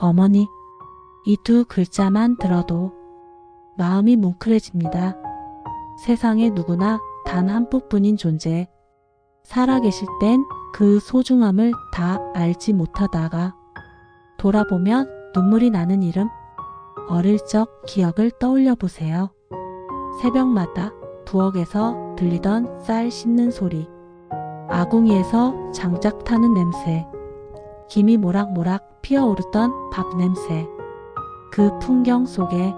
어머니, 이 두 글자만 들어도 마음이 뭉클해집니다. 세상에 누구나 단 한 푼뿐인 존재. 살아계실 땐 그 소중함을 다 알지 못하다가 돌아보면 눈물이 나는 이름. 어릴 적 기억을 떠올려 보세요. 새벽마다 부엌에서 들리던 쌀 씻는 소리, 아궁이에서 장작 타는 냄새, 김이 모락모락 피어오르던 밥 냄새. 그 풍경 속에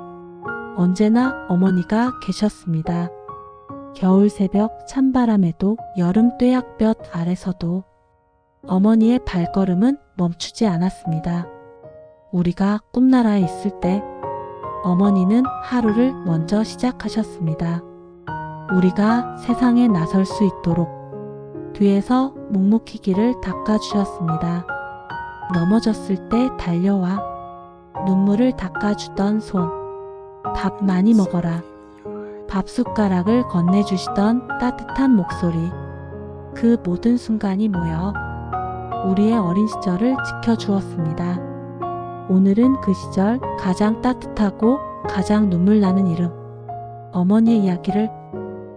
언제나 어머니가 계셨습니다. 겨울 새벽 찬바람에도 여름 뙤약볕 아래서도 어머니의 발걸음은 멈추지 않았습니다. 우리가 꿈나라에 있을 때 어머니는 하루를 먼저 시작하셨습니다. 우리가 세상에 나설 수 있도록 뒤에서 묵묵히 길을 닦아주셨습니다. 넘어졌을 때 달려와 눈물을 닦아주던 손, 밥 많이 먹어라. 밥숟가락을 건네주시던 따뜻한 목소리. 그 모든 순간이 모여 우리의 어린 시절을 지켜주었습니다. 오늘은 그 시절 가장 따뜻하고 가장 눈물 나는 이름, 어머니의 이야기를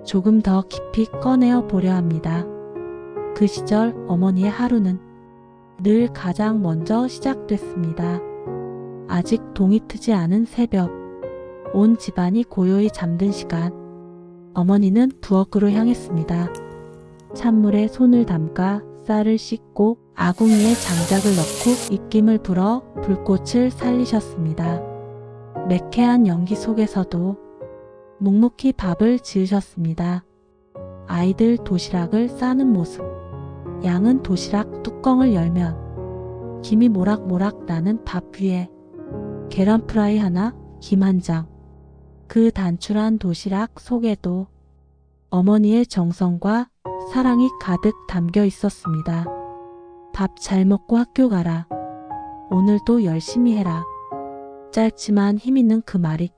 조금 더 깊이 꺼내어 보려 합니다. 그 시절 어머니의 하루는 늘 가장 먼저 시작됐습니다. 아직 동이 트지 않은 새벽, 온 집안이 고요히 잠든 시간, 어머니는 부엌으로 향했습니다. 찬물에 손을 담가 쌀을 씻고 아궁이에 장작을 넣고 입김을 불어 불꽃을 살리셨습니다. 매캐한 연기 속에서도 묵묵히 밥을 지으셨습니다. 아이들 도시락을 싸는 모습, 양은 도시락 뚜껑을 열면 김이 모락모락 나는 밥 위에 계란 프라이 하나, 김 한 장. 그 단출한 도시락 속에도 어머니의 정성과 사랑이 가득 담겨 있었습니다. 밥 잘 먹고 학교 가라. 오늘도 열심히 해라. 짧지만 힘있는 그 말이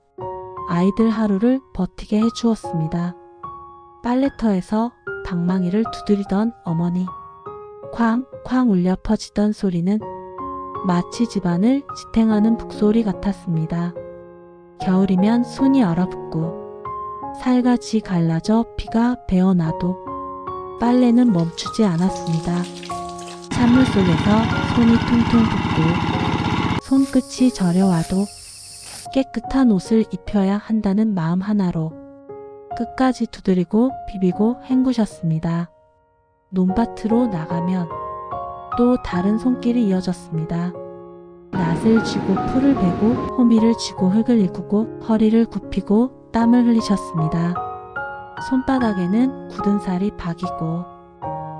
아이들 하루를 버티게 해주었습니다. 빨래터에서 방망이를 두드리던 어머니, 쾅쾅 울려 퍼지던 소리는 마치 집안을 지탱하는 북소리 같았습니다. 겨울이면 손이 얼어붙고 살갗이 갈라져 피가 배어나도 빨래는 멈추지 않았습니다. 찬물 속에서 손이 퉁퉁 붓고 손끝이 저려와도 깨끗한 옷을 입혀야 한다는 마음 하나로 끝까지 두드리고 비비고 헹구셨습니다. 논밭으로 나가면 또 다른 손길이 이어졌습니다. 낫을 쥐고 풀을 베고 호미를 쥐고 흙을 일구고 허리를 굽히고 땀을 흘리셨습니다. 손바닥에는 굳은 살이 박이고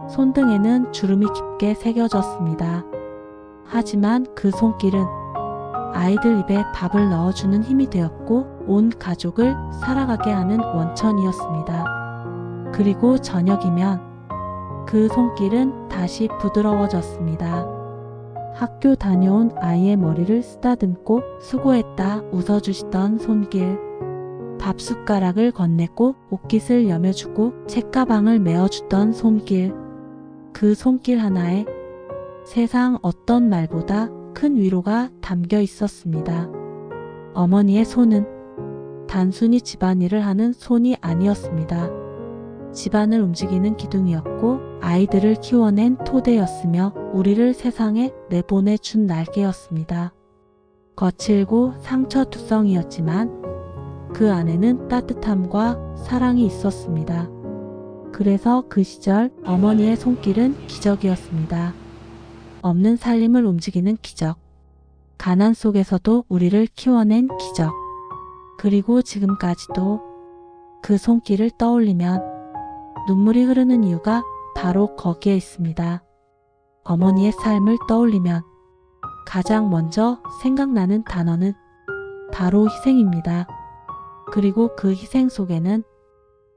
손등에는 주름이 깊게 새겨졌습니다. 하지만 그 손길은 아이들 입에 밥을 넣어주는 힘이 되었고 온 가족을 살아가게 하는 원천이었습니다. 그리고 저녁이면 그 손길은 다시 부드러워졌습니다. 학교 다녀온 아이의 머리를 쓰다듬고 수고했다 웃어주시던 손길, 밥숟가락을 건네고 옷깃을 여며주고 책가방을 메어주던 손길, 그 손길 하나에 세상 어떤 말보다 큰 위로가 담겨 있었습니다. 어머니의 손은 단순히 집안일을 하는 손이 아니었습니다. 집안을 움직이는 기둥이었고 아이들을 키워낸 토대였으며 우리를 세상에 내보내준 날개였습니다. 거칠고 상처투성이었지만 그 안에는 따뜻함과 사랑이 있었습니다. 그래서 그 시절 어머니의 손길은 기적이었습니다. 없는 살림을 움직이는 기적. 가난 속에서도 우리를 키워낸 기적. 그리고 지금까지도 그 손길을 떠올리면 눈물이 흐르는 이유가 바로 거기에 있습니다. 어머니의 삶을 떠올리면 가장 먼저 생각나는 단어는 바로 희생입니다. 그리고 그 희생 속에는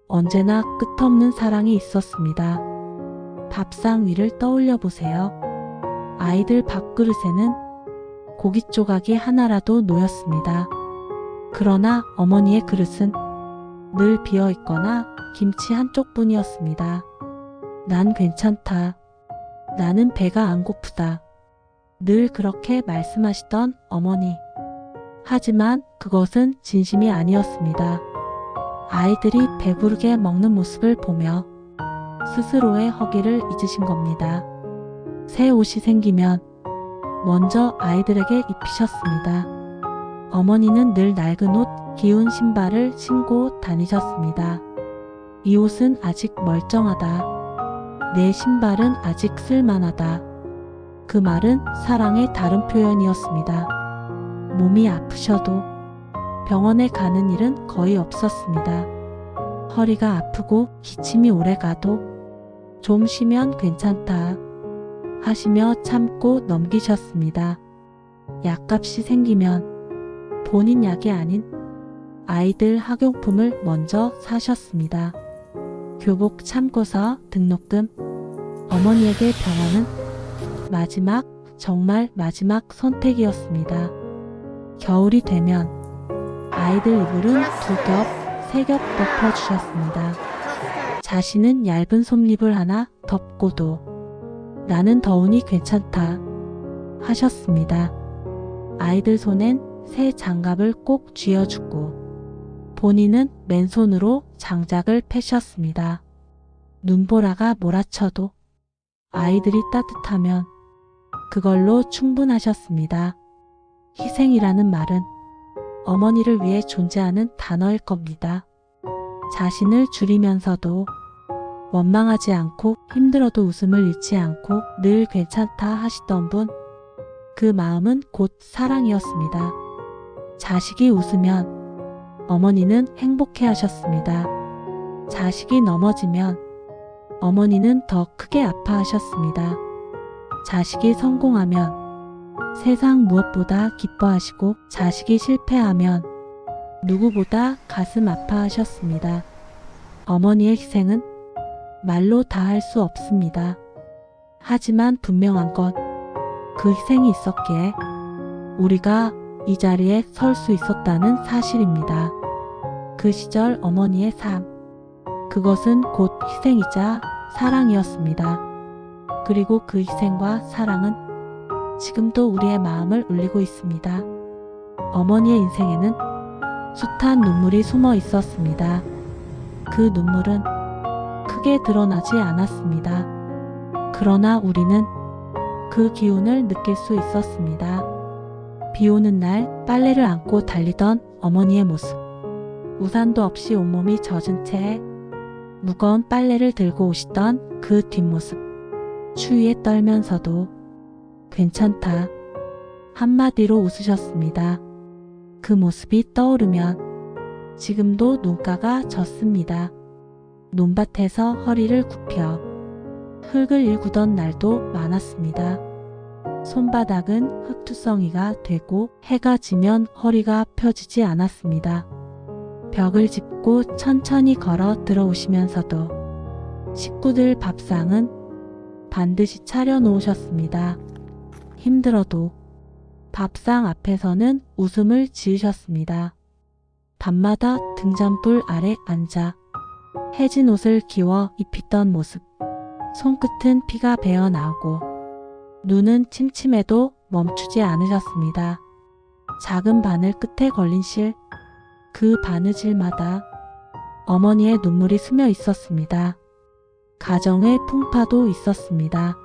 언제나 끝없는 사랑이 있었습니다. 밥상 위를 떠올려 보세요. 아이들 밥그릇에는 고기 조각이 하나라도 놓였습니다. 그러나 어머니의 그릇은 늘 비어 있거나 김치 한쪽뿐이었습니다. 난 괜찮다. 나는 배가 안 고프다. 늘 그렇게 말씀하시던 어머니. 하지만 그것은 진심이 아니었습니다. 아이들이 배부르게 먹는 모습을 보며 스스로의 허기를 잊으신 겁니다. 새 옷이 생기면 먼저 아이들에게 입히셨습니다. 어머니는 늘 낡은 옷, 기운 신발을 신고 다니셨습니다. 이 옷은 아직 멀쩡하다. 내 신발은 아직 쓸만하다. 그 말은 사랑의 다른 표현이었습니다. 몸이 아프셔도 병원에 가는 일은 거의 없었습니다. 허리가 아프고 기침이 오래 가도 좀 쉬면 괜찮다 하시며 참고 넘기셨습니다. 약값이 생기면 본인 약이 아닌 아이들 학용품을 먼저 사셨습니다. 교복 참고서 등록금. 어머니에게 병원은 정말 마지막 선택이었습니다. 겨울이 되면 아이들 이불은 2겹, 3겹 덮어주셨습니다. 자신은 얇은 솜잎을 하나 덮고도 나는 더우니 괜찮다 하셨습니다. 아이들 손엔 새 장갑을 꼭 쥐어주고 본인은 맨손으로 장작을 패셨습니다. 눈보라가 몰아쳐도 아이들이 따뜻하면 그걸로 충분하셨습니다. 희생이라는 말은 어머니를 위해 존재하는 단어일 겁니다. 자신을 줄이면서도 원망하지 않고 힘들어도 웃음을 잃지 않고 늘 괜찮다 하시던 분, 그 마음은 곧 사랑이었습니다. 자식이 웃으면 어머니는 행복해 하셨습니다. 자식이 넘어지면 어머니는 더 크게 아파하셨습니다. 자식이 성공하면 세상 무엇보다 기뻐하시고 자식이 실패하면 누구보다 가슴 아파하셨습니다. 어머니의 희생은 말로 다 할 수 없습니다. 하지만 분명한 건 그 희생이 있었기에 우리가 이 자리에 설 수 있었다는 사실입니다. 그 시절 어머니의 삶, 그것은 곧 희생이자 사랑이었습니다. 그리고 그 희생과 사랑은 지금도 우리의 마음을 울리고 있습니다. 어머니의 인생에는 숱한 눈물이 숨어 있었습니다. 그 눈물은 크게 드러나지 않았습니다. 그러나 우리는 그 기운을 느낄 수 있었습니다. 비 오는 날 빨래를 안고 달리던 어머니의 모습. 우산도 없이 온몸이 젖은 채 무거운 빨래를 들고 오시던 그 뒷모습. 추위에 떨면서도 괜찮다 한마디로 웃으셨습니다. 그 모습이 떠오르면 지금도 눈가가 젖습니다. 논밭에서 허리를 굽혀 흙을 일구던 날도 많았습니다. 손바닥은 흙투성이가 되고 해가 지면 허리가 펴지지 않았습니다. 벽을 짚고 천천히 걸어 들어오시면서도 식구들 밥상은 반드시 차려놓으셨습니다. 힘들어도 밥상 앞에서는 웃음을 지으셨습니다. 밤마다 등잔불 아래 앉아 해진 옷을 기워 입히던 모습. 손끝은 피가 배어 나오고 눈은 침침해도 멈추지 않으셨습니다. 작은 바늘 끝에 걸린 실, 그 바느질마다 어머니의 눈물이 스며 있었습니다. 가정의 풍파도 있었습니다.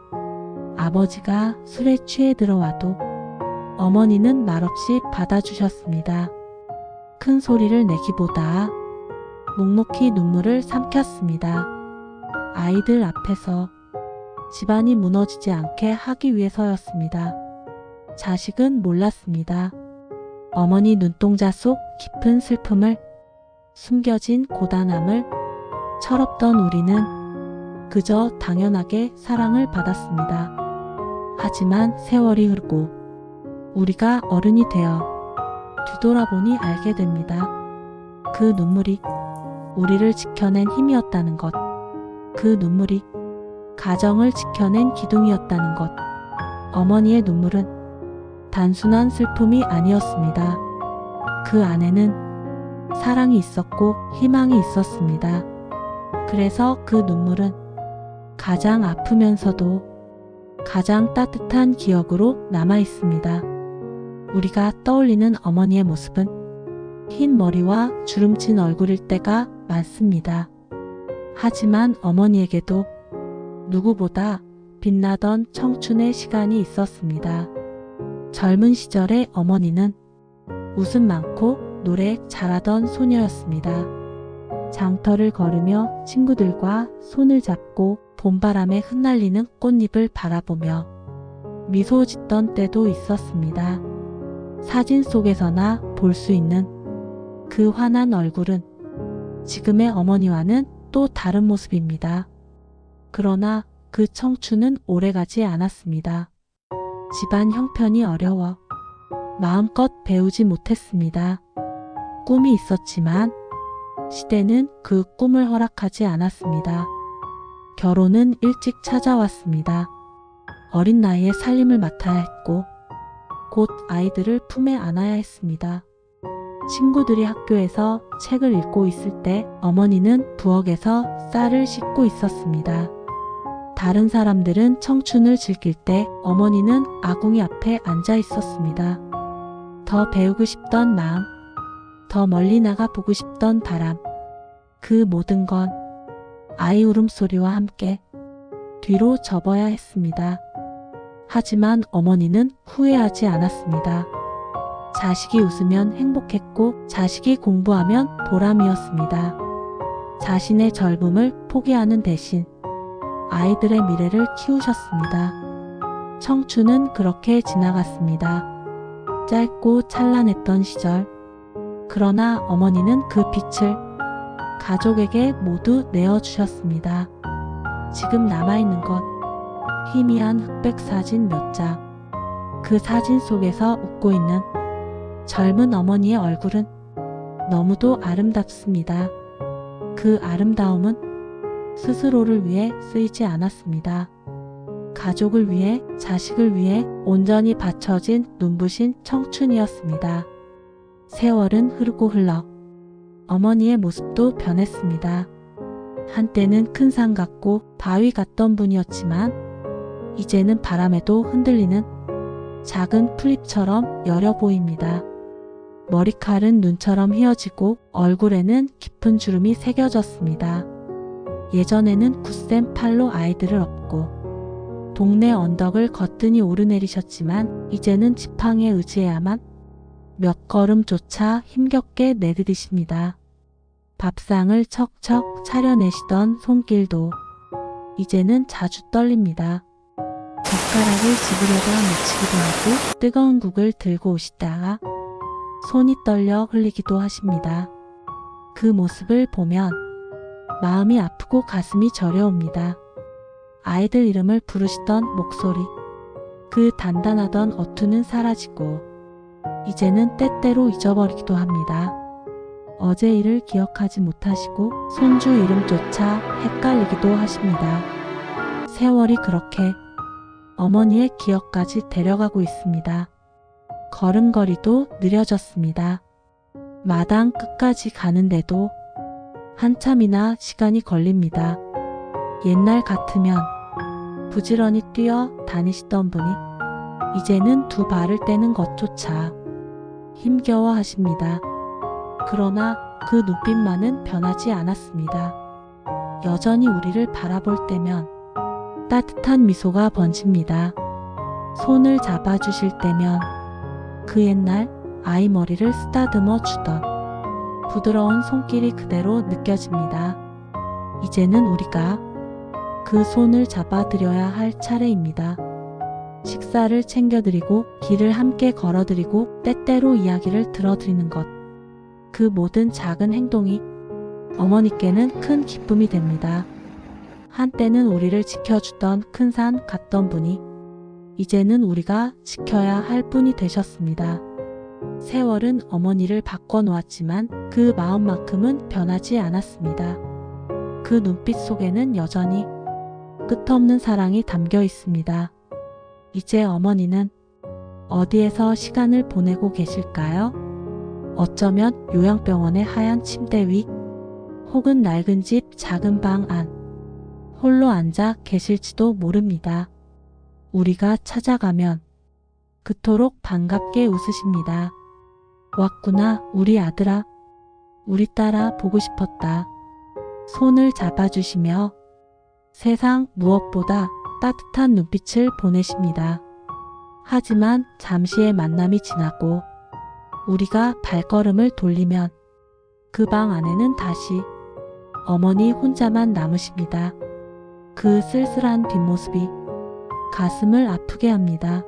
아버지가 술에 취해 들어와도 어머니는 말없이 받아주셨습니다. 큰 소리를 내기보다 묵묵히 눈물을 삼켰습니다. 아이들 앞에서 집안이 무너지지 않게 하기 위해서였습니다. 자식은 몰랐습니다. 어머니 눈동자 속 깊은 슬픔을, 숨겨진 고단함을 철없던 우리는 그저 당연하게 사랑을 받았습니다. 하지만 세월이 흐르고 우리가 어른이 되어 뒤돌아보니 알게 됩니다. 그 눈물이 우리를 지켜낸 힘이었다는 것. 그 눈물이 가정을 지켜낸 기둥이었다는 것. 어머니의 눈물은 단순한 슬픔이 아니었습니다. 그 안에는 사랑이 있었고 희망이 있었습니다. 그래서 그 눈물은 가장 아프면서도 가장 따뜻한 기억으로 남아 있습니다. 우리가 떠올리는 어머니의 모습은 흰 머리와 주름진 얼굴일 때가 많습니다. 하지만 어머니에게도 누구보다 빛나던 청춘의 시간이 있었습니다. 젊은 시절의 어머니는 웃음 많고 노래 잘하던 소녀였습니다. 장터를 걸으며 친구들과 손을 잡고 봄바람에 흩날리는 꽃잎을 바라보며 미소 짓던 때도 있었습니다. 사진 속에서나 볼 수 있는 그 환한 얼굴은 지금의 어머니와는 또 다른 모습입니다. 그러나 그 청춘은 오래가지 않았습니다. 집안 형편이 어려워 마음껏 배우지 못했습니다. 꿈이 있었지만 시대는 그 꿈을 허락하지 않았습니다. 결혼은 일찍 찾아왔습니다. 어린 나이에 살림을 맡아야 했고 곧 아이들을 품에 안아야 했습니다. 친구들이 학교에서 책을 읽고 있을 때 어머니는 부엌에서 쌀을 씻고 있었습니다. 다른 사람들은 청춘을 즐길 때 어머니는 아궁이 앞에 앉아 있었습니다. 더 배우고 싶던 마음, 더 멀리 나가 보고 싶던 바람, 그 모든 건 아이 울음소리와 함께 뒤로 접어야 했습니다. 하지만 어머니는 후회하지 않았습니다. 자식이 웃으면 행복했고 자식이 공부하면 보람이었습니다. 자신의 젊음을 포기하는 대신 아이들의 미래를 키우셨습니다. 청춘은 그렇게 지나갔습니다. 짧고 찬란했던 시절. 그러나 어머니는 그 빛을 가족에게 모두 내어주셨습니다. 지금 남아있는 것, 희미한 흑백 사진 몇 장. 그 사진 속에서 웃고 있는 젊은 어머니의 얼굴은 너무도 아름답습니다. 그 아름다움은 스스로를 위해 쓰이지 않았습니다. 가족을 위해, 자식을 위해 온전히 바쳐진 눈부신 청춘이었습니다. 세월은 흐르고 흘러 어머니의 모습도 변했습니다. 한때는 큰 산 같고 바위 같던 분이었지만 이제는 바람에도 흔들리는 작은 풀잎처럼 여려 보입니다. 머리칼은 눈처럼 휘어지고 얼굴에는 깊은 주름이 새겨졌습니다. 예전에는 굳센 팔로 아이들을 업고 동네 언덕을 거뜬히 오르내리셨지만 이제는 지팡이에 의지해야만 몇 걸음조차 힘겹게 내디디십니다. 밥상을 척척 차려내시던 손길도 이제는 자주 떨립니다. 젓가락을 집으려다 놓치기도 하고 뜨거운 국을 들고 오시다가 손이 떨려 흘리기도 하십니다. 그 모습을 보면 마음이 아프고 가슴이 저려옵니다. 아이들 이름을 부르시던 목소리, 그 단단하던 어투는 사라지고 이제는 때때로 잊어버리기도 합니다. 어제 일을 기억하지 못하시고 손주 이름조차 헷갈리기도 하십니다. 세월이 그렇게 어머니의 기억까지 데려가고 있습니다. 걸음걸이도 느려졌습니다. 마당 끝까지 가는데도 한참이나 시간이 걸립니다. 옛날 같으면 부지런히 뛰어 다니시던 분이 이제는 두 발을 떼는 것조차 힘겨워 하십니다. 그러나 그 눈빛만은 변하지 않았습니다. 여전히 우리를 바라볼 때면 따뜻한 미소가 번집니다. 손을 잡아주실 때면 그 옛날 아이 머리를 쓰다듬어 주던 부드러운 손길이 그대로 느껴집니다. 이제는 우리가 그 손을 잡아드려야 할 차례입니다. 식사를 챙겨드리고 길을 함께 걸어드리고 때때로 이야기를 들어드리는 것. 그 모든 작은 행동이 어머니께는 큰 기쁨이 됩니다. 한때는 우리를 지켜주던 큰 산 같던 분이 이제는 우리가 지켜야 할 분이 되셨습니다. 세월은 어머니를 바꿔놓았지만 그 마음만큼은 변하지 않았습니다. 그 눈빛 속에는 여전히 끝없는 사랑이 담겨 있습니다. 이제 어머니는 어디에서 시간을 보내고 계실까요? 어쩌면 요양병원의 하얀 침대 위, 혹은 낡은 집 작은 방 안, 홀로 앉아 계실지도 모릅니다. 우리가 찾아가면 그토록 반갑게 웃으십니다. 왔구나, 우리 아들아. 우리 딸아, 보고 싶었다. 손을 잡아주시며 세상 무엇보다 따뜻한 눈빛을 보내십니다. 하지만 잠시의 만남이 지나고 우리가 발걸음을 돌리면 그 방 안에는 다시 어머니 혼자만 남으십니다. 그 쓸쓸한 뒷모습이 가슴을 아프게 합니다.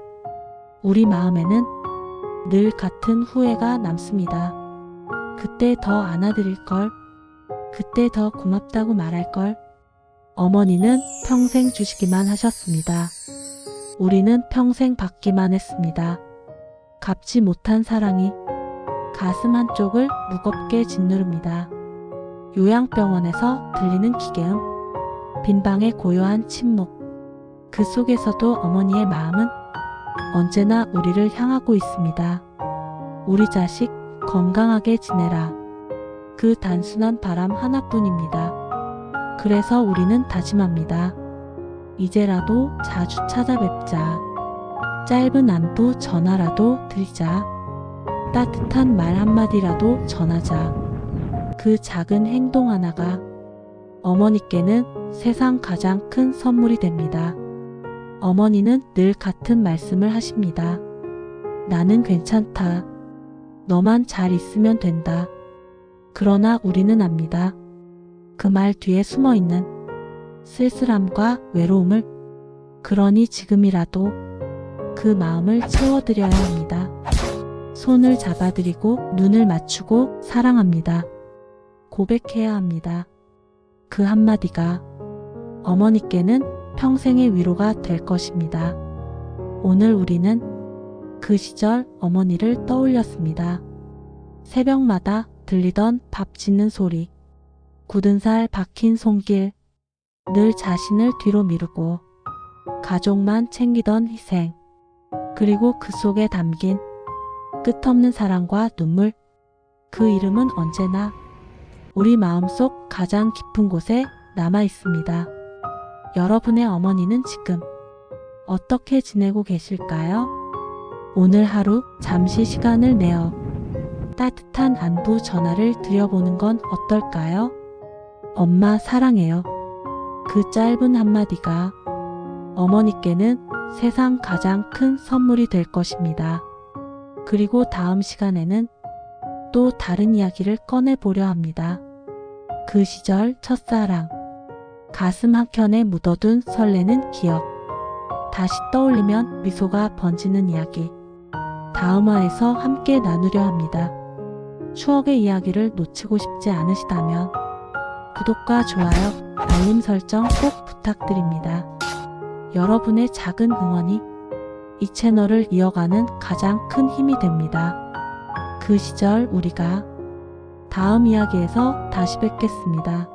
우리 마음에는 늘 같은 후회가 남습니다. 그때 더 안아드릴걸, 그때 더 고맙다고 말할걸. 어머니는 평생 주시기만 하셨습니다. 우리는 평생 받기만 했습니다. 갚지 못한 사랑이 가슴 한쪽을 무겁게 짓누릅니다. 요양병원에서 들리는 기계음, 빈방의 고요한 침묵, 그 속에서도 어머니의 마음은 언제나 우리를 향하고 있습니다. 우리 자식 건강하게 지내라. 그 단순한 바람 하나뿐입니다. 그래서 우리는 다짐합니다. 이제라도 자주 찾아뵙자. 짧은 안부 전화라도 드리자. 따뜻한 말 한마디라도 전하자. 그 작은 행동 하나가 어머니께는 세상 가장 큰 선물이 됩니다. 어머니는 늘 같은 말씀을 하십니다. 나는 괜찮다. 너만 잘 있으면 된다. 그러나 우리는 압니다. 그 말 뒤에 숨어있는 쓸쓸함과 외로움을. 그러니 지금이라도 그 마음을 채워드려야 합니다. 손을 잡아드리고 눈을 맞추고 사랑합니다. 고백해야 합니다. 그 한마디가 어머니께는 평생의 위로가 될 것입니다. 오늘 우리는 그 시절 어머니를 떠올렸습니다. 새벽마다 들리던 밥 짓는 소리, 굳은 살 박힌 손길, 늘 자신을 뒤로 미루고 가족만 챙기던 희생, 그리고 그 속에 담긴 끝없는 사랑과 눈물. 그 이름은 언제나 우리 마음속 가장 깊은 곳에 남아 있습니다. 여러분의 어머니는 지금 어떻게 지내고 계실까요? 오늘 하루 잠시 시간을 내어 따뜻한 안부 전화를 드려보는 건 어떨까요? 엄마 사랑해요. 그 짧은 한마디가 어머니께는 세상 가장 큰 선물이 될 것입니다. 그리고 다음 시간에는 또 다른 이야기를 꺼내보려 합니다. 그 시절 첫사랑, 가슴 한켠에 묻어둔 설레는 기억, 다시 떠올리면 미소가 번지는 이야기, 다음 화에서 함께 나누려 합니다. 추억의 이야기를 놓치고 싶지 않으시다면 구독과 좋아요, 알림 설정 꼭 부탁드립니다. 여러분의 작은 응원이 이 채널을 이어가는 가장 큰 힘이 됩니다. 그 시절 우리가 다음 이야기에서 다시 뵙겠습니다.